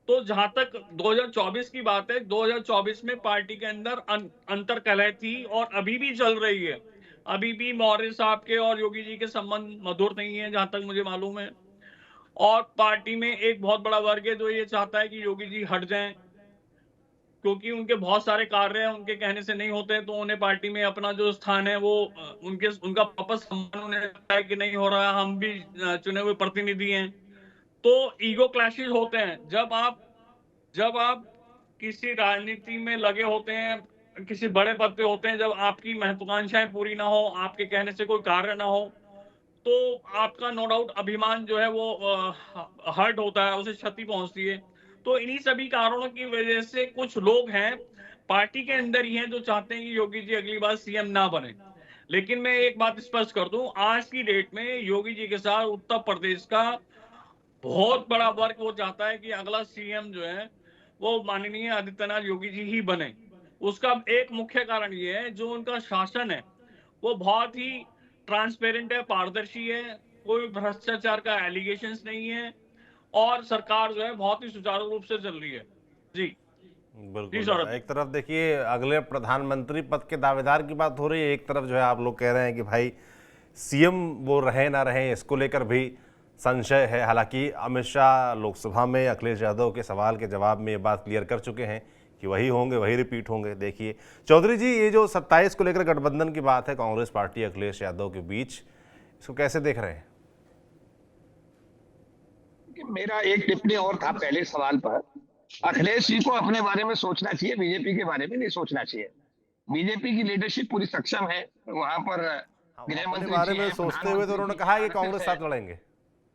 तो जहां तक 2024 की बात है, 2024 में पार्टी के अंदर अंतर कलह थी और अभी भी चल रही है। अभी भी मौर्य साहब के और योगी जी के संबंध मधुर नहीं है, जहां तक मुझे मालूम है। और पार्टी में एक बहुत बड़ा वर्ग है जो ये चाहता है कि योगी जी हट जाएं, क्योंकि उनके बहुत सारे कार्य हैं, उनके कहने से नहीं होते, तो उन्हें पार्टी में अपना जो स्थान है वो उनका वापस सम्मान उन्हें लगता है कि नहीं हो रहा, हम भी चुने हुए प्रतिनिधि हैं। तो ईगो क्लैशेस होते हैं जब आप किसी राजनीति में लगे होते हैं, किसी बड़े पद पे होते हैं, जब आपकी महत्वाकांक्षाएं पूरी ना हो, आपके कहने से कोई कार्य ना हो, तो आपका नो डाउट अभिमान जो है वो हर्ट होता है, उसे क्षति पहुंचती है। तो इन्हीं सभी कारणों की वजह से कुछ लोग हैं पार्टी के अंदर ही हैं जो चाहते हैं कि योगी जी अगली बार सीएम ना बने। लेकिन मैं एक बात स्पष्ट कर दूं, आज की डेट में योगी जी के साथ उत्तर प्रदेश का बहुत बड़ा वर्ग वो चाहता है कि अगला सीएम जो है वो माननीय आदित्यनाथ योगी जी ही बने। उसका एक मुख्य कारण ये है, जो उनका शासन है वो बहुत ही ट्रांसपेरेंट है, पारदर्शी है, कोई भ्रष्टाचार का एलिगेशंस नहीं है, और सरकार जो है बहुत ही सुचारू रूप से चल रही है। जी। जी बिल्कुल। सौरभ जी। एक तरफ देखिए अगले प्रधानमंत्री पद के दावेदार की बात हो रही है, एक तरफ जो है आप लोग कह रहे हैं कि भाई सीएम वो रहे ना रहे इसको लेकर भी संशय है। हालांकि अमित शाह लोकसभा में अखिलेश यादव के सवाल के जवाब में ये बात क्लियर कर चुके हैं कि वही होंगे, वही रिपीट होंगे। देखिए चौधरी जी, ये जो 27 को लेकर गठबंधन की बात है कांग्रेस पार्टी अखिलेश यादव के बीच, इसको कैसे देख रहे हैं? कि मेरा एक टिप्पणी और था पहले सवाल पर। अखिलेश जी को अपने बारे में सोचना चाहिए, बीजेपी के बारे में नहीं सोचना चाहिए। बीजेपी की लीडरशिप पूरी सक्षम है, वहां पर हम गृह अपने मंत्री बारे जी में हैं, सोचते हुए तो प्रधानमंत्री उन्होंने जी हैं, कहा कि आरएसएस कांग्रेस है। साथ लड़ेंगे।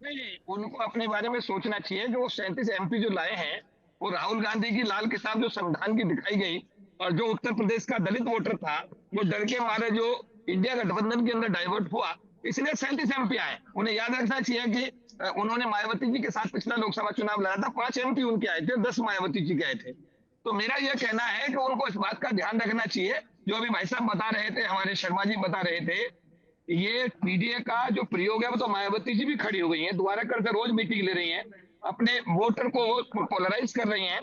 नहीं नहीं, उनको अपने बारे में सोचना चाहिए। जो 37 एमपी जो लाए हैं, वो राहुल गांधी की लाल किताब जो संविधान की दिखाई गई, और जो उत्तर प्रदेश का दलित वोटर था, वो डर के मारे जो इंडिया गठबंधन के अंदर डाइवर्ट हुआ, इसलिए 37 एमपी आए। उन्हें याद रखना चाहिए कि उन्होंने मायावती जी के साथ पिछला लोकसभा चुनाव लड़ा था, 5 एमपी उनके आए थे, 10 मायावती जी के आए थे। तो मेरा यह कहना है कि उनको इस बात का ध्यान रखना चाहिए, जो अभी भाई साहब बता रहे थे, हमारे शर्मा जी बता रहे थे, ये पीडीए का जो प्रयोग है, वो तो मायावती जी भी खड़ी हो गई हैं, दोबारा करके रोज मीटिंग ले रही हैं, अपने वोटर को पोलराइज कर रही हैं।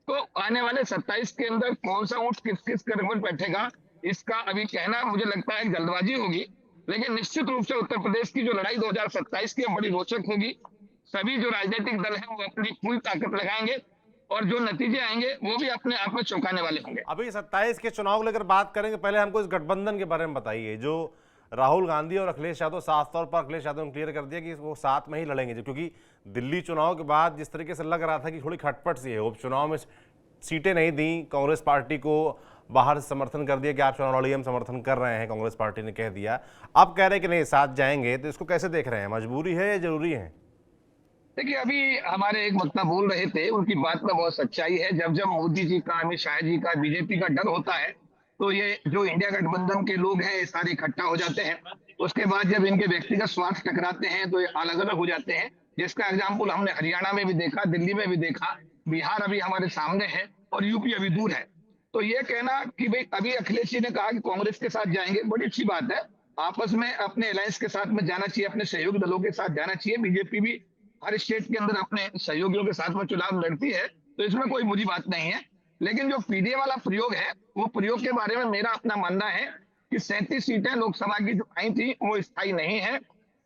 तो आने वाले 27 के अंदर कौन सा ऊंट किस किस कर पर बैठेगा, इसका अभी कहना मुझे लगता है जल्दबाजी होगी। लेकिन निश्चित रूप से उत्तर प्रदेश की जो लड़ाई 2027 की बड़ी रोचक होगी। सभी जो राजनीतिक दल हैं वो अपनी पूरी ताकत लगाएंगे, और जो नतीजे आएंगे वो भी अपने आप में चौंकाने वाले होंगे। अभी 27 के चुनाव को लेकर बात करेंगे, पहले हमको इस गठबंधन के बारे में बताइए। जो राहुल गांधी और अखिलेश यादव, साफ तौर पर अखिलेश यादव ने क्लियर कर दिया कि वो साथ में ही लड़ेंगे, जो क्योंकि दिल्ली चुनाव के बाद जिस तरीके से लग रहा था कि थोड़ी खटपट सी है, उपचुनाव में सीटें नहीं दी कांग्रेस पार्टी को, बाहर से समर्थन कर दिया कि आप चुनाव लड़िए, हम समर्थन कर रहे हैं, कांग्रेस पार्टी ने कह दिया। अब कह रहे हैं कि नहीं साथ जाएंगे, तो इसको कैसे देख रहे हैं? मजबूरी है या जरूरी है? देखिए, अभी हमारे एक वक्ता बोल रहे थे, उनकी बात में बहुत सच्चाई है। जब जब मोदी जी का, अमित शाह जी का, बीजेपी का डर होता है, तो ये जो इंडिया गठबंधन के लोग हैं, ये सारे इकट्ठा हो जाते हैं। उसके बाद जब इनके व्यक्तिगत स्वार्थ टकराते हैं, तो ये अलग अलग हो जाते हैं। जिसका एग्जाम्पल हमने हरियाणा में भी देखा, दिल्ली में भी देखा, बिहार अभी हमारे सामने है, और यूपी अभी दूर है। तो ये कहना कि भाई अभी अखिलेश जी ने कहा कि कांग्रेस के साथ जाएंगे, बड़ी अच्छी बात है। आपस में अपने अलायंस के साथ में जाना चाहिए, अपने सहयोगी दलों के साथ जाना चाहिए। बीजेपी भी हर स्टेट के अंदर अपने सहयोगियों के साथ में चुनाव लड़ती है, तो इसमें कोई बुरी बात नहीं है। लेकिन जो पीडीए वाला प्रयोग है, वो प्रयोग के बारे में मेरा अपना मानना है कि 37 सीटें लोकसभा की जो आई थी, वो स्थायी नहीं है।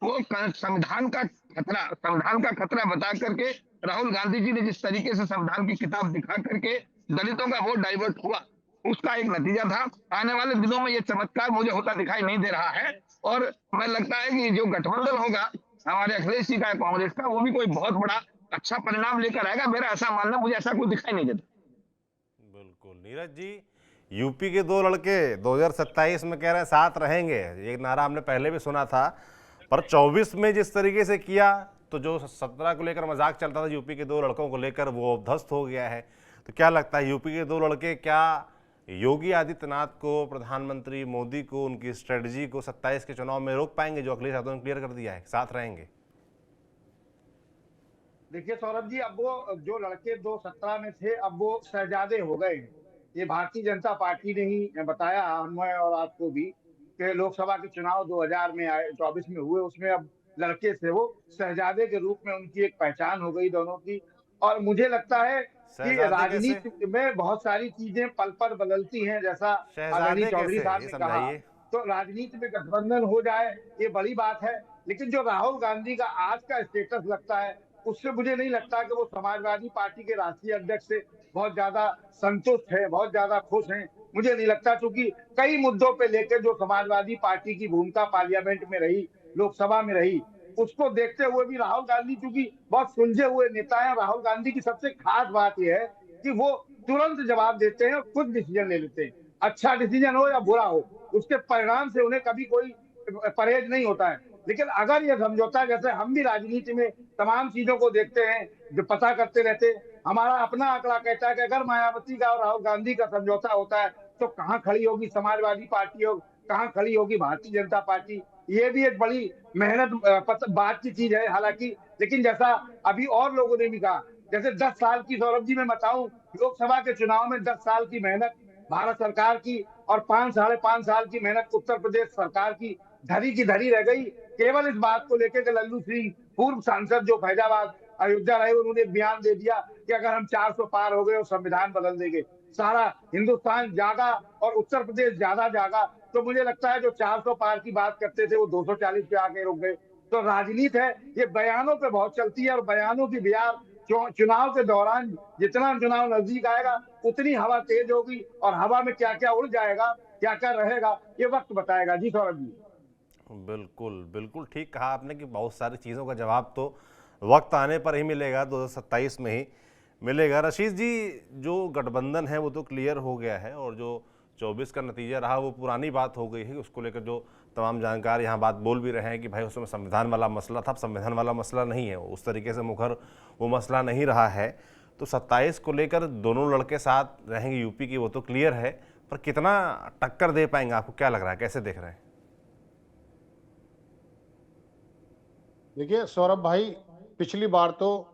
वो संविधान का खतरा बता करके राहुल गांधी जी ने जिस तरीके से संविधान की किताब दिखा करके दलितों का वोट डाइवर्ट हुआ, उसका एक नतीजा था। आने वाले दिनों में ये चमत्कार मुझे होता दिखाई नहीं दे रहा है। और मैं लगता है कि जो गठबंधन होगा हमारे अखिलेश जी का, कांग्रेस का, वो भी कोई बहुत बड़ा अच्छा परिणाम लेकर आएगा। मेरा ऐसा मानना, मुझे ऐसा कुछ दिखाई नहीं देता। बिल्कुल। नीरज जी, यूपी के दो लड़के 2027 में कह रहे हैं साथ रहेंगे, ये नारा हमने पहले भी सुना था, पर 24 में जिस तरीके से किया, तो जो 17 को लेकर मजाक चलता था यूपी के दो लड़कों को लेकर, वो ध्वस्त हो गया है। तो क्या लगता है यूपी के दो लड़के क्या योगी आदित्यनाथ को, प्रधानमंत्री मोदी को, उनकी स्ट्रेटजी को 27 के चुनाव में रोक पाएंगे, जो अखिलेश यादव ने क्लियर कर दिया है साथ रहेंगे? देखिए सौरभ जी, अब वो जो लड़के 2017 में थे, अब वो शहजादे हो गए हैं। ये भारतीय जनता पार्टी ने ही बताया, हमें और आपको भी, कि लोकसभा के चुनाव 2000 में आए, 24 में हुए, उसमें अब लड़के थे वो शहजादे के रूप में, उनकी एक पहचान हो गई दोनों की। और मुझे लगता है कि शहजादे कैसे? राजनीति में बहुत सारी चीजें पल पल बदलती हैं, जैसा आदरणीय शहजादे चौधरी कैसे, साहब ये ने कहा। समझाइए। तो राजनीति में गठबंधन हो जाए ये बड़ी बात है, लेकिन जो राहुल गांधी का आज का स्टेटस लगता है, उससे मुझे नहीं लगता कि वो समाजवादी पार्टी के राष्ट्रीय अध्यक्ष से बहुत ज्यादा संतुष्ट है, बहुत ज्यादा खुश हैं। मुझे नहीं लगता, क्योंकि कई मुद्दों पे लेकर जो समाजवादी पार्टी की भूमिका पार्लियामेंट में रही, लोकसभा में रही, उसको देखते हुए भी राहुल गांधी चूंकि बहुत सुलझे हुए नेता है। राहुल गांधी की सबसे खास बात यह है कि वो तुरंत जवाब देते हैं और खुद डिसीजन ले लेते हैं। अच्छा डिसीजन हो या बुरा हो, उसके परिणाम से उन्हें कभी कोई परहेज नहीं होता है। लेकिन अगर ये समझौता, जैसे हम भी राजनीति में तमाम चीजों को देखते हैं, जो पता करते रहते हैं, हमारा अपना आंकड़ा कहता है कि अगर मायावती का और राहुल गांधी का समझौता होता है तो कहाँ खड़ी होगी समाजवादी पार्टी और कहाँ खड़ी होगी भारतीय जनता पार्टी। ये भी एक बड़ी मेहनत बात की चीज है हालांकि। लेकिन जैसा अभी और लोगों ने भी कहा, जैसे 10 साल की, सौरभ जी मैं बताऊं, लोकसभा के चुनाव में 10 साल की मेहनत भारत सरकार की और 5 साढ़े 5 साल की मेहनत उत्तर प्रदेश सरकार की धरी की धरी रह गई, केवल इस बात को लेकर कि लल्लू सिंह पूर्व सांसद जो फैजाबाद अयोध्या रहे, उन्होंने बयान दे दिया कि अगर हम 400 पार हो गए और संविधान बदल देंगे। सारा हिंदुस्तान जागा और उत्तर प्रदेश ज्यादा जागा। तो मुझे लगता है जो 400 पार की बात करते थे वो 240 पे आके रुक गए। तो राजनीति है, ये बयानों पे बहुत चलती है और बयानों की बियार चुनाव के दौरान, जितना चुनाव नजदीक आएगा उतनी हवा तेज होगी और हवा में क्या क्या उड़ जाएगा, क्या क्या रहेगा, ये वक्त बताएगा। जी सौरभ जी। बिल्कुल बिल्कुल ठीक कहा आपने कि बहुत सारी चीज़ों का जवाब तो वक्त आने पर ही मिलेगा, 2027 में ही मिलेगा। रशीद जी, जो गठबंधन है वो तो क्लियर हो गया है और जो 24 का नतीजा रहा वो पुरानी बात हो गई है। उसको लेकर जो तमाम जानकार यहाँ बात बोल भी रहे हैं कि भाई उसमें संविधान वाला मसला था, संविधान वाला मसला नहीं है, उस तरीके से मुखर वो मसला नहीं रहा है। तो 27 को लेकर दोनों लड़के साथ रहेंगे यूपी की, वो तो क्लियर है, पर कितना टक्कर दे पाएंगे, आपको क्या लग रहा है, कैसे देख रहे हैं? देखिए सौरभ भाई, पिछली बार तो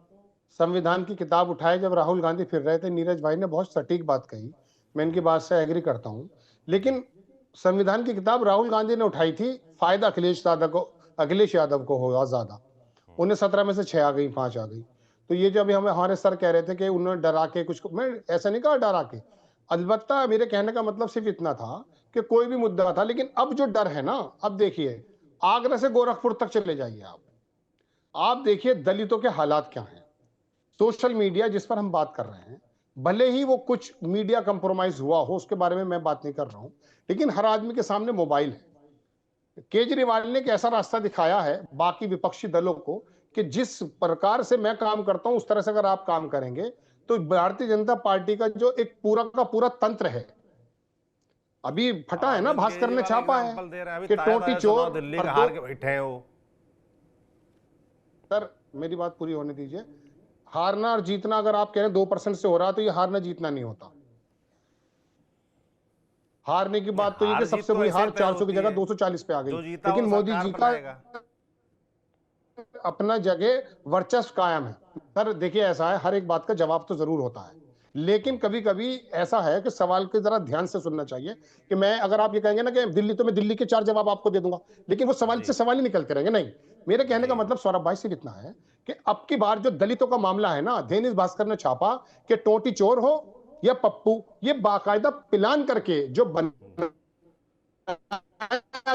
संविधान की किताब उठाए जब राहुल गांधी फिर रहे थे, नीरज भाई ने बहुत सटीक बात कही, मैं इनकी बात से एग्री करता हूं। लेकिन संविधान की किताब राहुल गांधी ने उठाई थी, फायदा अखिलेश यादव को होगा ज्यादा। उन्हें 17 में से 6 आ गई, 5 आ गई। तो ये जो अभी हमें हमारे सर कह रहे थे कि उन्होंने डरा के कुछ, मैं ऐसा नहीं कहा डरा के, अलबत्ता मेरे कहने का मतलब सिर्फ इतना था कि कोई भी मुद्दा था। लेकिन अब जो डर है ना, अब देखिए आगरा से गोरखपुर तक चले जाइए आप देखिए दलितों के हालात क्या हैं। सोशल मीडिया जिस पर हम बात कर रहे हैं, भले ही वो कुछ मीडिया कंप्रोमाइज हुआ हो, उसके बारे में मैं बात नहीं कर रहा हूं, लेकिन हर आदमी के सामने मोबाइल है। केजरीवाल ने एक ऐसा रास्ता दिखाया है बाकी विपक्षी दलों को कि जिस प्रकार से मैं काम करता हूं उस तरह से अगर आप काम करेंगे तो भारतीय जनता पार्टी का जो एक पूरा का पूरा तंत्र है, अभी फटा है ना, भास्कर ने छापा है कि टोटी चोर, दिल्ली का हार के बैठे हैं वो। सर मेरी बात पूरी होने दीजिए। हारना और जीतना अगर आप कह रहे हैं 2% से हो रहा तो ये हारना जीतना नहीं होता। हारने की बात तो ये कि सबसे बड़ी हार 400 की जगह 240 पे आ गई, लेकिन मोदी जी का अपना जगह वर्चस्व कायम है। सर देखिए ऐसा है, हर एक बात का जवाब तो जरूर होता है, लेकिन कभी कभी ऐसा है कि सवाल को जरा ध्यान से सुनना चाहिए। कि मैं, अगर आप ये कहेंगे ना कि दिल्ली, तो मैं दिल्ली के 4 जवाब आपको दे दूंगा, लेकिन वो सवाल से सवाल ही निकलते रहेंगे। नहीं, मेरे कहने का मतलब सौरभ भाई सिर्फ इतना है कि अब की बार जो दलितों का मामला है ना, दैनिक भास्कर ने छापा कि टोटी चोर हो या पप्पू, ये बाकायदा प्लान करके जो बनाया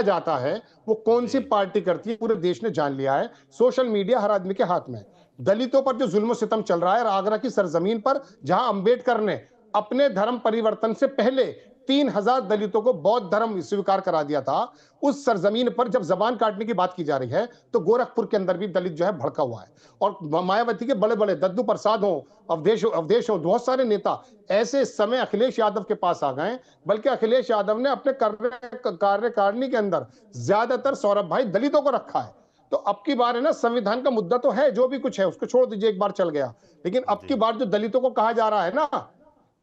जाता है वो कौन सी पार्टी करती है, पूरे देश ने जान लिया है। सोशल मीडिया हर आदमी के हाथ में। दलितों पर जो जुल्म सितम चल रहा है, और आगरा की सरजमीन पर जहां अंबेडकर ने अपने धर्म परिवर्तन से पहले 3000 दलितों को बौद्ध धर्म स्वीकार करा दिया था, उस सरजमीन पर जब जबान काटने की बात की जा रही है तो गोरखपुर के अंदर भी दलित जो है भड़का हुआ है। और मायावती के बड़े बड़े दद्दू प्रसाद हो, अवधेश हो, बहुत सारे नेता ऐसे इस समय अखिलेश यादव के पास आ गए, बल्कि अखिलेश यादव ने अपने कार्यकारिणी के अंदर ज्यादातर सौरभ भाई दलितों को रखा है। तो अब की बार है ना, संविधान का मुद्दा तो है, जो भी कुछ है उसको छोड़ दीजिए, एक बार चल गया, लेकिन अब की बार जो दलितों को कहा जा रहा है ना,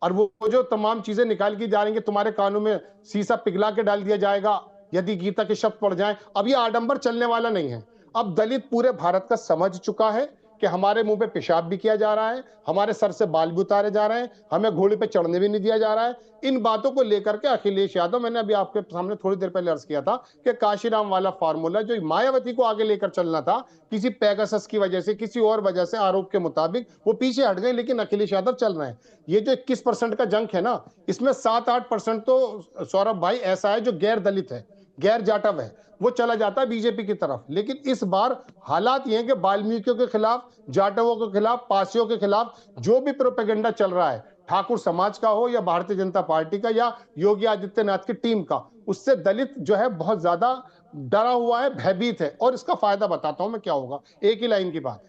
और वो जो तमाम चीजें निकाल की जा रही है, तुम्हारे कानून में शीशा पिघला के डाल दिया जाएगा यदि गीता के शब्द पढ़ जाएं, अब ये आडंबर चलने वाला नहीं है। अब दलित पूरे भारत का समझ चुका है कि हमारे मुंह पे पेशाब भी किया जा रहा है, हमारे सर से बाल भी उतारे जा रहे हैं, हमें घोड़े पे चढ़ने भी नहीं दिया जा रहा है। इन बातों को लेकर के अखिलेश यादव, मैंने अभी आपके सामने थोड़ी देर पहले अर्ज किया था कि काशीराम वाला फार्मूला जो मायावती को आगे लेकर चलना था, किसी पैगासस की वजह से, किसी और वजह से, आरोप के मुताबिक वो पीछे हट गए, लेकिन अखिलेश यादव चल रहे हैं। ये जो 21% का जंक है ना, इसमें 7-8% तो सौरभ भाई ऐसा है जो गैर दलित है, गैर जाटव है, वो चला जाता है बीजेपी की तरफ। लेकिन इस बार हालात ये हैं कि वाल्मीकियों के खिलाफ, जाटवों के खिलाफ, पासियों के खिलाफ जो भी प्रोपेगेंडा चल रहा है, ठाकुर समाज का हो या भारतीय जनता पार्टी का या योगी आदित्यनाथ की टीम का, उससे दलित जो है बहुत ज्यादा डरा हुआ है, भयभीत है। और इसका फायदा बताता हूं मैं क्या होगा, एक ही लाइन की बात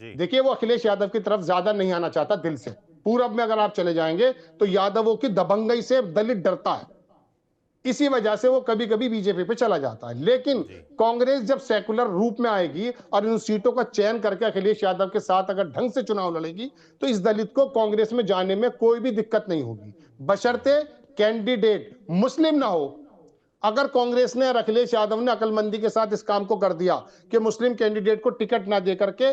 है। देखिए, वो अखिलेश यादव की तरफ ज्यादा नहीं आना चाहता दिल से। पूरब में अगर आप चले जाएंगे तो यादवों की दबंगई से दलित डरता है, इसी वजह से वो कभी कभी बीजेपी पे चला जाता है। लेकिन कांग्रेस जब सेकुलर रूप में आएगी और इन सीटों का चयन करके अखिलेश यादव के साथ अगर ढंग से चुनाव लड़ेगी, तो इस दलित को कांग्रेस में जाने में कोई भी दिक्कत नहीं होगी, बशर्ते कैंडिडेट मुस्लिम ना हो। अगर कांग्रेस ने और अखिलेश यादव ने अकलमंदी के साथ इस काम को कर दिया कि मुस्लिम कैंडिडेट को टिकट ना दे करके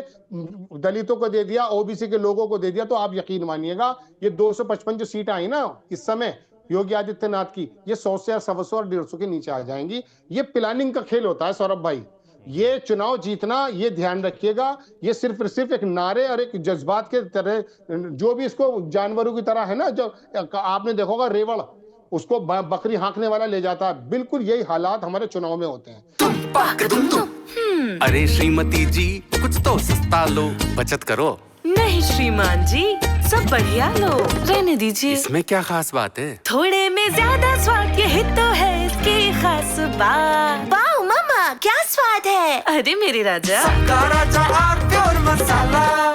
दलितों को दे दिया, ओबीसी के लोगों को दे दिया, तो आप यकीन मानिएगा ये 255 जो सीट आई ना इस समय योगी आदित्यनाथ की, ये 100 से 100 और 150 के नीचे आ जाएंगी। ये प्लानिंग का खेल होता है सौरभ भाई। ये चुनाव जीतना, ये ध्यान रखिएगा, ये सिर्फ एक नारे और एक जज्बात के तरह, जो भी इसको जानवरों की तरह है ना, जो आपने देखा होगा रेवड़, उसको बकरी हाँकने वाला ले जाता है, बिल्कुल यही हालात हमारे चुनाव में होते हैं। अरे श्रीमती जी, कुछ तो सस्ता लो, बचत करो। नहीं श्रीमान जी, सब बढ़िया लो, रहने दीजिए। इसमें क्या खास बात है? थोड़े में ज्यादा स्वाद, यही तो है इसकी खास बात। वाओ मामा, क्या स्वाद है। अरे मेरे राजा, सबका राजा और प्योर मसाला।